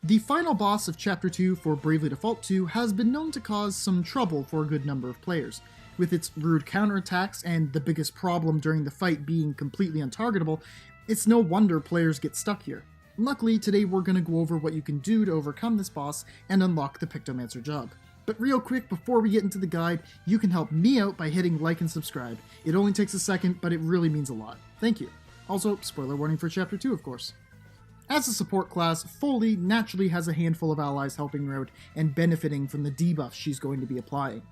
The final boss of Chapter 2 for Bravely Default 2 has been known to cause some trouble for a good number of players. With its rude counterattacks and the biggest problem during the fight being completely untargetable, it's no wonder players get stuck here. Luckily, today we're going to go over what you can do to overcome this boss and unlock the Pictomancer job. But real quick, before we get into the guide, you can help me out by hitting like and subscribe. It only takes a second, but it really means a lot. Thank you. Also, spoiler warning for Chapter 2, of course. As a support class, Folie naturally has a handful of allies helping her out and benefiting from the debuffs she's going to be applying.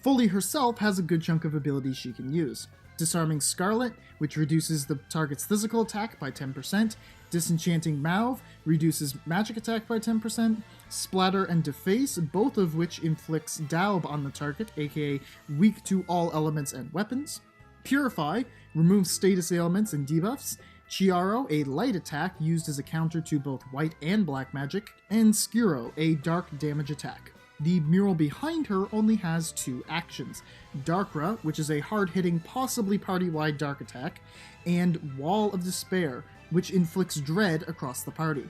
Folie herself has a good chunk of abilities she can use. Disarming Scarlet, which reduces the target's physical attack by 10%, Disenchanting Mauve reduces magic attack by 10%, Splatter and Deface, both of which inflicts Daub on the target, aka weak to all elements and weapons, Purify removes status ailments and debuffs, Chiaro, a light attack used as a counter to both white and black magic, and Skuro, a dark damage attack. The mural behind her only has 2 actions, Darkra, which is a hard-hitting, possibly party-wide dark attack, and Wall of Despair, which inflicts dread across the party.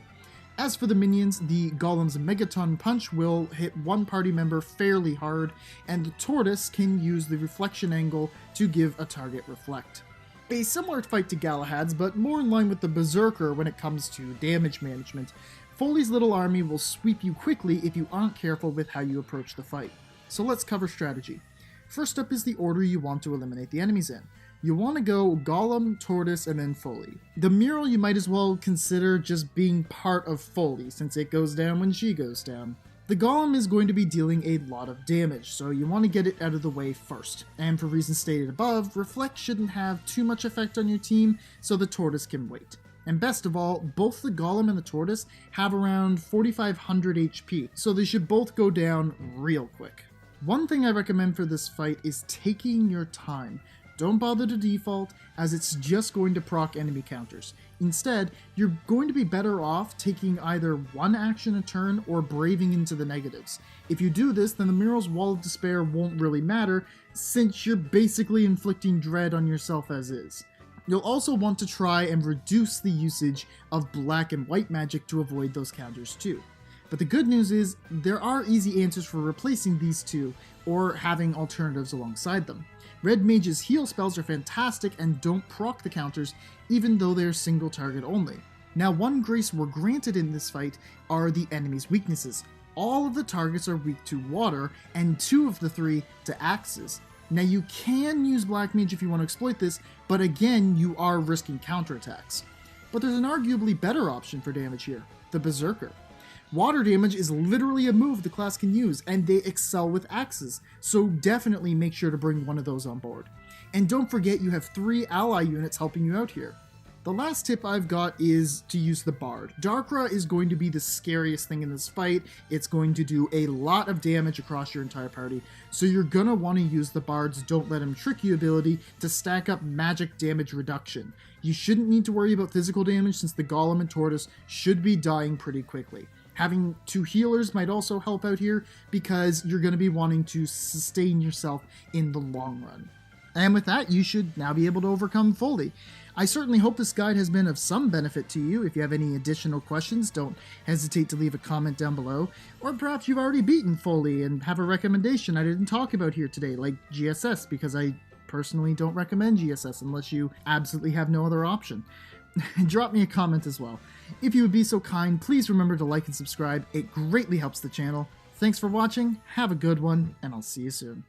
As for the minions, the Golem's Megaton Punch will hit one party member fairly hard, and the Tortoise can use the reflection angle to give a target reflect. A similar fight to Galahad's, but more in line with the Berserker when it comes to damage management, Folie's little army will sweep you quickly if you aren't careful with how you approach the fight. So let's cover strategy. First up is the order you want to eliminate the enemies in. You want to go Golem, Tortoise, and then Folie. The mural you might as well consider just being part of Folie, since it goes down when she goes down. The Golem is going to be dealing a lot of damage, so you want to get it out of the way first. And for reasons stated above, Reflect shouldn't have too much effect on your team, so the Tortoise can wait. And best of all, both the Golem and the Tortoise have around 4500 HP, so they should both go down real quick. One thing I recommend for this fight is taking your time. Don't bother to default, as it's just going to proc enemy counters. Instead, you're going to be better off taking either one action a turn or braving into the negatives. If you do this, then the mural's Wall of Despair won't really matter, since you're basically inflicting dread on yourself as is. You'll also want to try and reduce the usage of black and white magic to avoid those counters too. But the good news is, there are easy answers for replacing these two, or having alternatives alongside them. Red Mage's heal spells are fantastic and don't proc the counters, even though they're single target only. Now, one grace we're granted in this fight are the enemy's weaknesses. All of the targets are weak to water, and 2 of the 3 to axes. Now, you can use Black Mage if you want to exploit this, but again, you are risking counterattacks. But there's an arguably better option for damage here, the Berserker. Water damage is literally a move the class can use, and they excel with axes, so definitely make sure to bring one of those on board. And don't forget you have 3 ally units helping you out here. The last tip I've got is to use the Bard. Darkra is going to be the scariest thing in this fight. It's going to do a lot of damage across your entire party, so you're gonna want to use the Bard's Don't Let Him Trick You ability to stack up magic damage reduction. You shouldn't need to worry about physical damage since the Golem and Tortoise should be dying pretty quickly. Having 2 healers might also help out here because you're going to be wanting to sustain yourself in the long run. And with that, you should now be able to overcome Folie. I certainly hope this guide has been of some benefit to you. If you have any additional questions, don't hesitate to leave a comment down below. Or perhaps you've already beaten Folie and have a recommendation I didn't talk about here today, like GSS, because I personally don't recommend GSS unless you absolutely have no other option. Drop me a comment as well. If you would be so kind, please remember to like and subscribe. It greatly helps the channel. Thanks for watching, have a good one, and I'll see you soon.